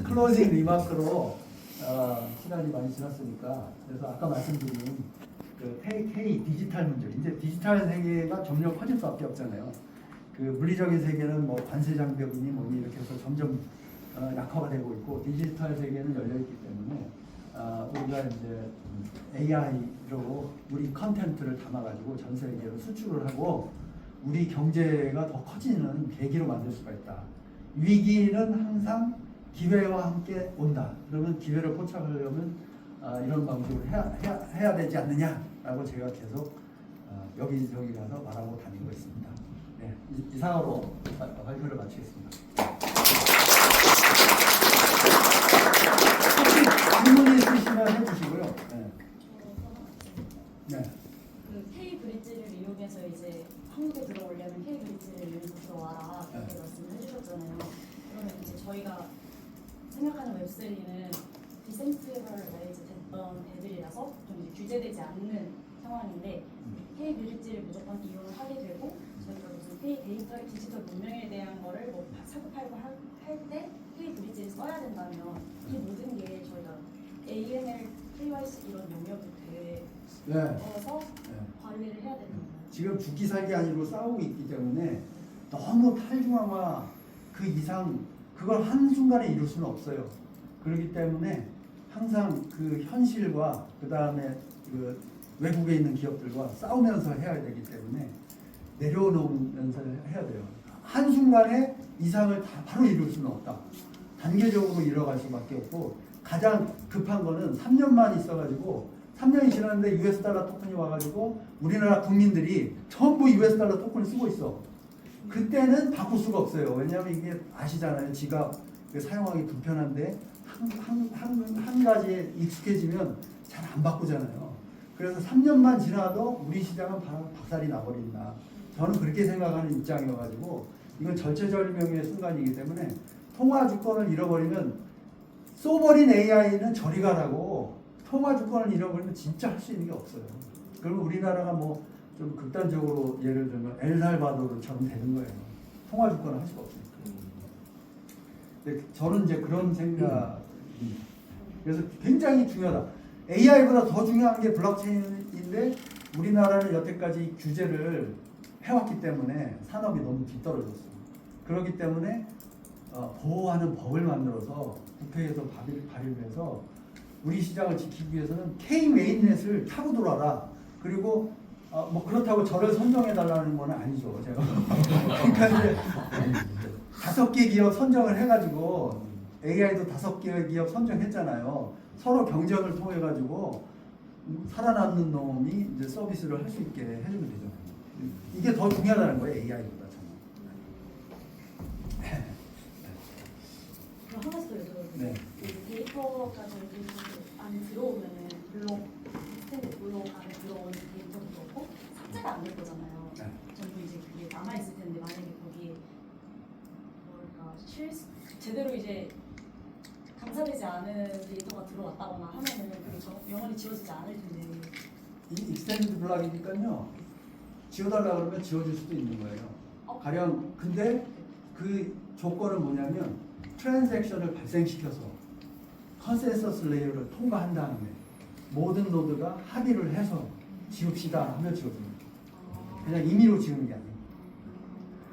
클로징 리마크로 시간이 많이 지났으니까 그래서 아까 말씀드린 그 K 디지털 문제 이제 디지털 세계가 점점 커질 수밖에 없잖아요. 그 물리적인 세계는 뭐 관세 장벽이니 뭐니 이렇게 해서 점점 약화가 되고 있고 디지털 세계는 열려 있기 때문에 우리가 이제 AI로 우리 컨텐츠를 담아가지고 전 세계로 수출을 하고 우리 경제가 더 커지는 계기로 만들 수가 있다. 위기는 항상 기회와 함께 온다. 그러면 기회를 포착하려면 이런 방식으로 해야 되지 않느냐라고 제가 계속 여기저기 가서 말하고 다니고 있습니다. 네, 이상으로 발표를 마치겠습니다. 질문이 있으시면 해주시고요. 네. 네. 그 K 브릿지를 이용해서 이제 한국에 들어오려면 K 브릿지를 이용해서 들어와라 이렇게 네. 말씀을 해주셨잖아요. 그러면 이제 저희가 생각하는 웹3는 디센트럴라이즈 됐던 애들이라서 좀 이제 규제되지 않는 상황인데 K 브릿지를 무조건 이용을 하게 되고 저희가 무슨 K 디지털 문명에 대한 거를 뭐 사고 팔고 할 때 K 브릿지를 써야 된다면 이 모든 게 저희가 AML, KYC 이런 영역이 되어서 관리를 해야 되는 거예요. 지금 죽기 살기 아니로 싸우고 있기 때문에 너무 탈중앙화 그 이상 그걸 한순간에 이룰 수는 없어요. 그렇기 때문에 항상 그 현실과 그 다음에 그 외국에 있는 기업들과 싸우면서 해야 되기 때문에 내려놓으면서 해야 돼요. 한순간에 이상을 다 바로 이룰 수는 없다. 단계적으로 이뤄갈 수밖에 없고 가장 급한 거는 3년만 있어가지고 3년이 지났는데 US 달러 토큰이 와가지고 우리나라 국민들이 전부 US 달러 토큰을 쓰고 있어. 그때는 바꿀 수가 없어요. 왜냐하면 이게 아시잖아요. 지갑 사용하기 불편한데 한 가지에 익숙해지면 잘 안 바꾸잖아요. 그래서 3년만 지나도 우리 시장은 바로 박살이 나버린다. 저는 그렇게 생각하는 입장이어가지고 이건 절체절명의 순간이기 때문에 통화 주권을 잃어버리면 쏘버린 AI는 저리 가라고 통화 주권을 잃어버리면 진짜 할 수 있는 게 없어요. 그러면 우리나라가 뭐 좀 극단적으로 예를 들면 엘살바도르처럼 되는 거예요. 통화 주권을 할 수가 없으니까. 근데 저는 이제 그런 생각입니다. 그래서 굉장히 중요하다. AI보다 더 중요한 게 블록체인인데 우리나라는 여태까지 규제를 해왔기 때문에 산업이 너무 뒤떨어졌어요. 그렇기 때문에 보호하는 법을 만들어서 국회에서 발의를 해서 우리 시장을 지키기 위해서는 K 메인넷을 타고 들어와라. 그리고 뭐 그렇다고 저를 선정해달라는 건 아니죠. 제가 그러니까 이제 5개 기업 선정을 해가지고 AI도 5개 기업 선정했잖아요. 서로 경쟁을 통해 가지고 살아남는 놈이 이제 서비스를 할 수 있게 해주면 되죠. 이게 더 중요하다는 거예요, AI보다 저는. 그럼 하나씩 더 여쭤볼게요. 네. 데이터가 저희 안에 들어오면은 블록 스탠드 블록 안에 들어오는 데이터도 그렇고 삭제가 안 될 거잖아요. 네. 전부 이제 그게 남아 있을 텐데 만약에 거기에 뭐랄까 제대로 이제 감사되지 않은 데이터가 들어왔다거나 하면은 그게 영원히 지워지지 않을 텐데. 이 익스텐드 블락이니까요. 지워달라 그러면 지워줄 수도 있는 거예요. 가령 근데 그 조건은 뭐냐면 트랜잭션을 발생시켜서 컨센서스 레이어를 통과한 다음에 모든 노드가 합의를 해서 지웁시다 하면 지워집니다. 그냥 임의로 지우는 게 아니에요.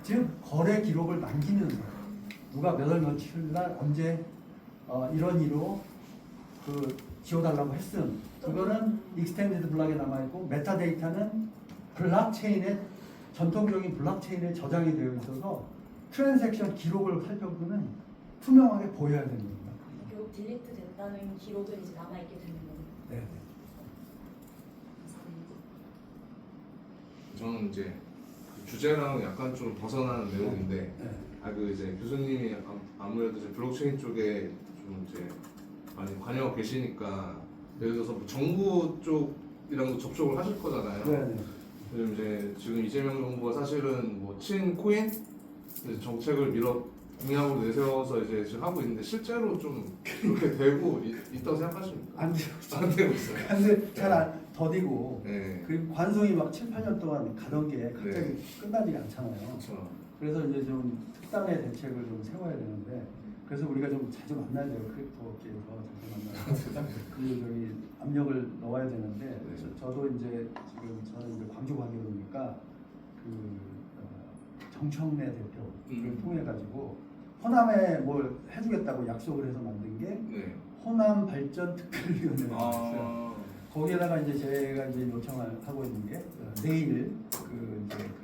즉 거래 기록을 남기면서 누가 몇 월 며칠 날 언제 이런 이로 그 지워달라고 했음. 그거는 익스텐디드 블락에 남아있고 메타데이터는 블록체인에 전통적인 블록체인에 저장이 되어 있어서 트랜잭션 기록을 살펴보면 투명하게 보여야 되는 겁니다. 결국 딜리트 됐다는 기록은 이제 남아있게 되는 거예요. 네. 저는 이제 그 주제랑 약간 좀 벗어나는 내용인데, 네. 그 이제 교수님이 아무래도 이제 블록체인 쪽에 좀 이제 많이 관여가 계시니까, 예를 들어서 뭐 정부 쪽이랑도 접촉을 하실 거잖아요. 네. 요즘 이제 지금 이재명 정부가 사실은 뭐 친코인 정책을 공약으로 내세워서 이제 지금 하고 있는데 실제로 좀 그렇게 되고 있다고 생각하십니까? 안 돼요. 안 되고 있어요. 근데 잘 더디고 네. 그리고 관성이 막 7, 8년 동안 가던 게 갑자기 네. 끝나지가 않잖아요. 그렇죠. 그래서 이제 좀 특단의 대책을 좀 세워야 되는데 그래서 우리가 좀 자주 만나야 돼요. 크립토업계에서 자주 만나서 그 저기 압력을 넣어야 되는데 네. 저도 이제 지금 저는 이제 광주 관계로니까 그 정청래 대표를 통해 가지고 호남에 뭘 해주겠다고 약속을 해서 만든 게 네. 호남 발전 특별위원회가 있어요. 아. 거기에다가 이제 제가 이제 요청을 하고 있는 게 내일 그 이제 그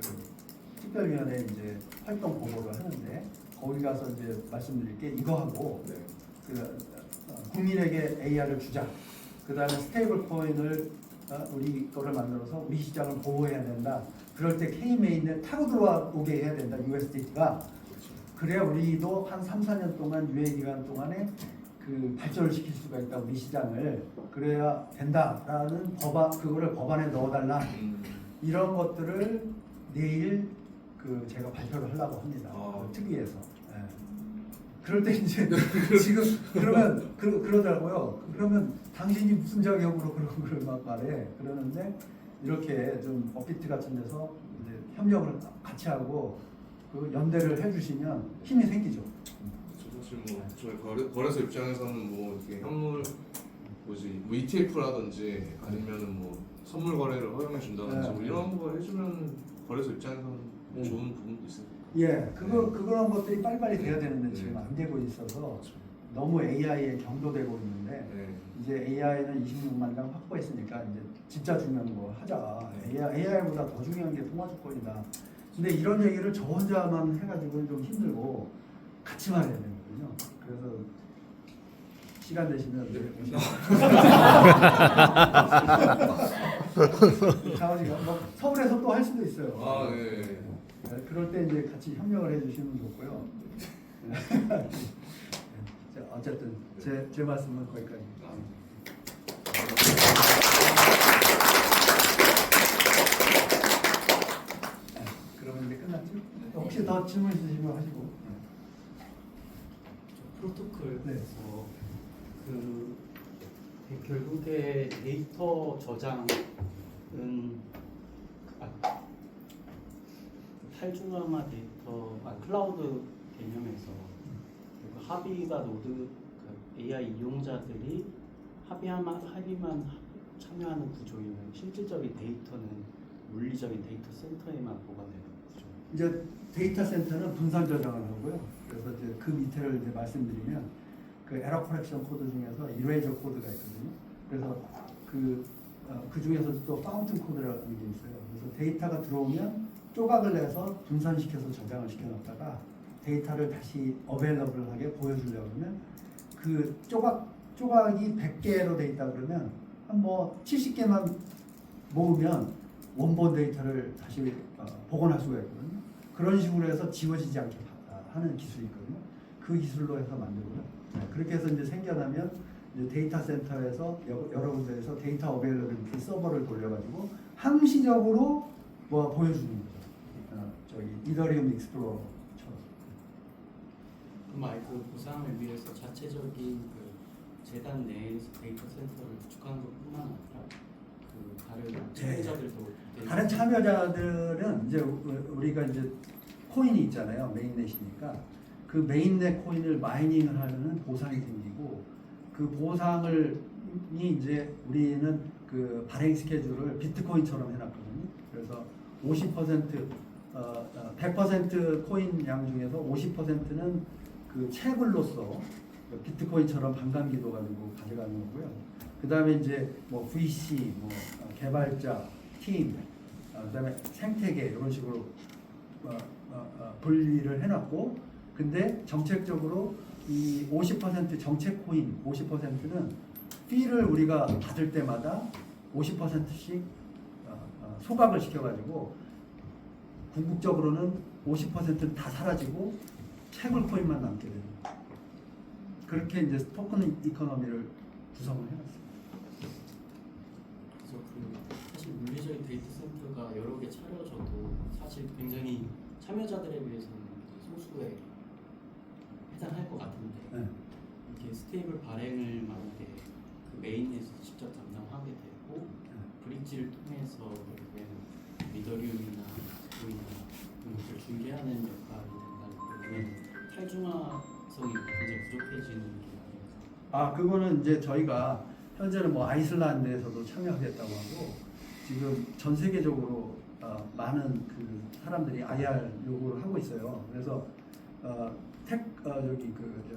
특별위원회 이제 활동 보고를 하는데 거기 가서 이제 말씀드릴 게 이거하고 네. 그 국민에게 AR을 주자. 그 다음에 스테이블 코인을 우리 거를 만들어서 우리 시장을 보호해야 된다. 그럴 때 K-메인에 타고 들어오게 해야 된다. USDT가. 그래야 우리도 한 3, 4년 동안 유예 기간 동안에 그 발전을 시킬 수가 있다. 우리 시장을. 그래야 된다라는 그거를 법안에 넣어달라. 이런 것들을 내일 그 제가 발표를 하려고 합니다. 그 특위에서. 예. 그럴 때 이제 지금 그러면 그러더라고요. 그러면 당신이 무슨 자격으로 그런 걸 막 말해. 그러는데 이렇게 좀 업비트 같은 데서 이제 협력을 같이 하고 그 연대를 해주시면 힘이 생기죠. 사실 뭐 저희 거래소 입장에서는 뭐 이렇게 현물 뭐 ETF라든지 아니면은 뭐 선물 거래를 허용해 준다든지 네. 뭐 이런 거 해주면 거래소 입장에서는 네. 좋은 부분도 있으니까. 예, 그런 것들이 빨리빨리 돼야 되는데 지금 안 되고 있어서 그렇죠. 너무 AI에 경도되고 있는데 네. 이제 AI는 26만 장 확보했으니까 이제 진짜 중요한 거 하자. 네. AI보다 더 중요한 게 통화 조건이다. 근데 이런 얘기를 저 혼자만 해가지고 좀 힘들고 같이 말해야 되거든요. 그래서 시간 되시면 자원이가 뭐 서울에서 또 할 수도 있어요. 아, 네. 네, 그럴 때 이제 같이 협력을 해주시면 좋고요. 자, 어쨌든 제 말씀은 거기까지. 네, 그러면 이제 끝났죠? 혹시 더 질문 있으시면 하시고. 프로토콜에서 그 결국에 데이터 저장은 탈중앙화 데이터 클라우드 개념에서 그 합의가 노드 그 AI 이용자들이 합의만 참여하는 구조이면 실질적인 데이터는 물리적인 데이터 센터에만 보관되는 구조. 이제 데이터 센터는 분산 저장을 하고요. 그래서 이제 그 밑에를 이제 말씀드리면 그 에러 커렉션 코드 중에서 이레이저 코드가 있거든요. 그래서 그 중에서 또 파운틴 코드라는 게 있어요. 그래서 데이터가 들어오면 조각을 내서 분산시켜서 저장을 시켜놨다가 데이터를 다시 어베일러블하게 보여주려고 그러면 그 조각이 100개로 돼 있다 그러면 한 뭐 70개만 모으면 원본 데이터를 다시 복원할 수가 있거든요. 그런 식으로 해서 지워지지 않게 하는 기술이 있거든요. 그 기술로 해서 만들고요. 그렇게 해서 이제 생겨나면 이제 데이터 센터에서 여러 군데에서 데이터 어베일러빌리티 서버를 돌려가지고 항시적으로 뭐 보여주는 거죠. 저기 이더리움 익스플로러처럼. 그럼 아예 그 보상을 위해서 자체적인 그 재단 내에서 데이터 센터를 구축하는 것뿐만 아니라 그 다른 참여자들도 다른 참여자들은 이제 우리가 이제 코인이 있잖아요. 메인넷이니까 그 메인넷 코인을 마이닝을 하려는 보상이 생기고 그 보상을 이제 우리는 그 발행 스케줄을 비트코인처럼 해놨거든요. 그래서 50% 100% 코인 양 중에서 50%는 그 채굴로서 비트코인처럼 반감기도 가지고 가져가는 거고요. 그 다음에 이제 뭐 VC, 뭐 개발자, 팀, 그다음에 생태계 이런 식으로 분리를 해놨고, 근데 정책적으로 이 50% 정책 코인 50%는 피를 우리가 받을 때마다 50%씩 소각을 시켜가지고 궁극적으로는 50%는 다 사라지고 채굴 코인만 남게 됩니다. 그렇게 이제 토큰 이코노미를 구성을 해놨습니다. 그래서 그 사실 물리적인 데이터 센터가 여러 개 차려져도 사실 굉장히 참여자들에 비해서는 소수에 해당할 것 같은데 네. 이렇게 스테이블 발행을 만약에 그 메인에서 직접 담당하게 되고 브릿지를 통해서 결국에는 미더리움이나 비트코인이나 이런 것을 중개하는 역할이 된다는 그러면 탈중화성이 굉장히 부족해지는 게 아닐까. 그거는 이제 저희가 현재는 뭐 아이슬란드에서도 참여하겠다고 하고, 지금 전 세계적으로 많은 그 사람들이 IR 요구를 하고 있어요. 그래서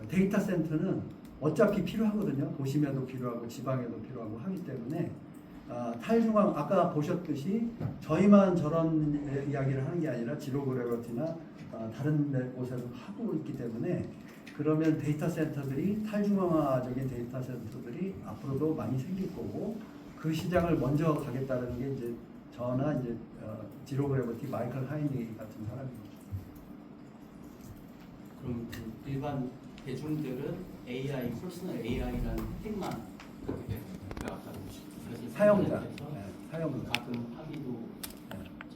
데이터 센터는 어차피 필요하거든요. 도심에도 필요하고 지방에도 필요하고 하기 때문에 탈중앙 아까 보셨듯이 저희만 저런 이야기를 하는 게 아니라 지로그래버티나 다른 곳에서 하고 있기 때문에, 그러면 데이터 센터들이 탈중앙화적인 데이터 센터들이 앞으로도 많이 생길 거고, 그 시장을 먼저 가겠다는 게 이제 저나 이제 지로그래버티 마이클 하이니 같은 사람입니다. 그럼 그 일반 대중들은 AI, 퍼스널 AI라는 혜택만 갖게 되는 거예요. 아까 그래서 사용자, 인터넷에서 사용자. 가끔 합의도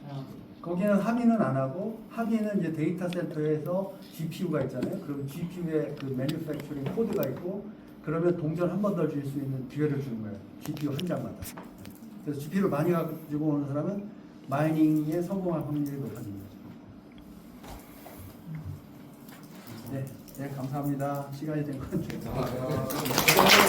사용하고 거기는 합의는 안 하고, 합의는 이제 데이터 센터에서 GPU가 있잖아요. 그럼 GPU에 그 매니팩처링 코드가 있고, 그러면 동전 한 번 더 줄 수 있는 기회를 주는 거예요. GPU 한 장마다. 그래서 GPU를 많이 가지고 오는 사람은 마이닝에 성공할 확률이 높아지는 거죠. 네, 감사합니다. 시간이 된 것 같아요. 감사합니다.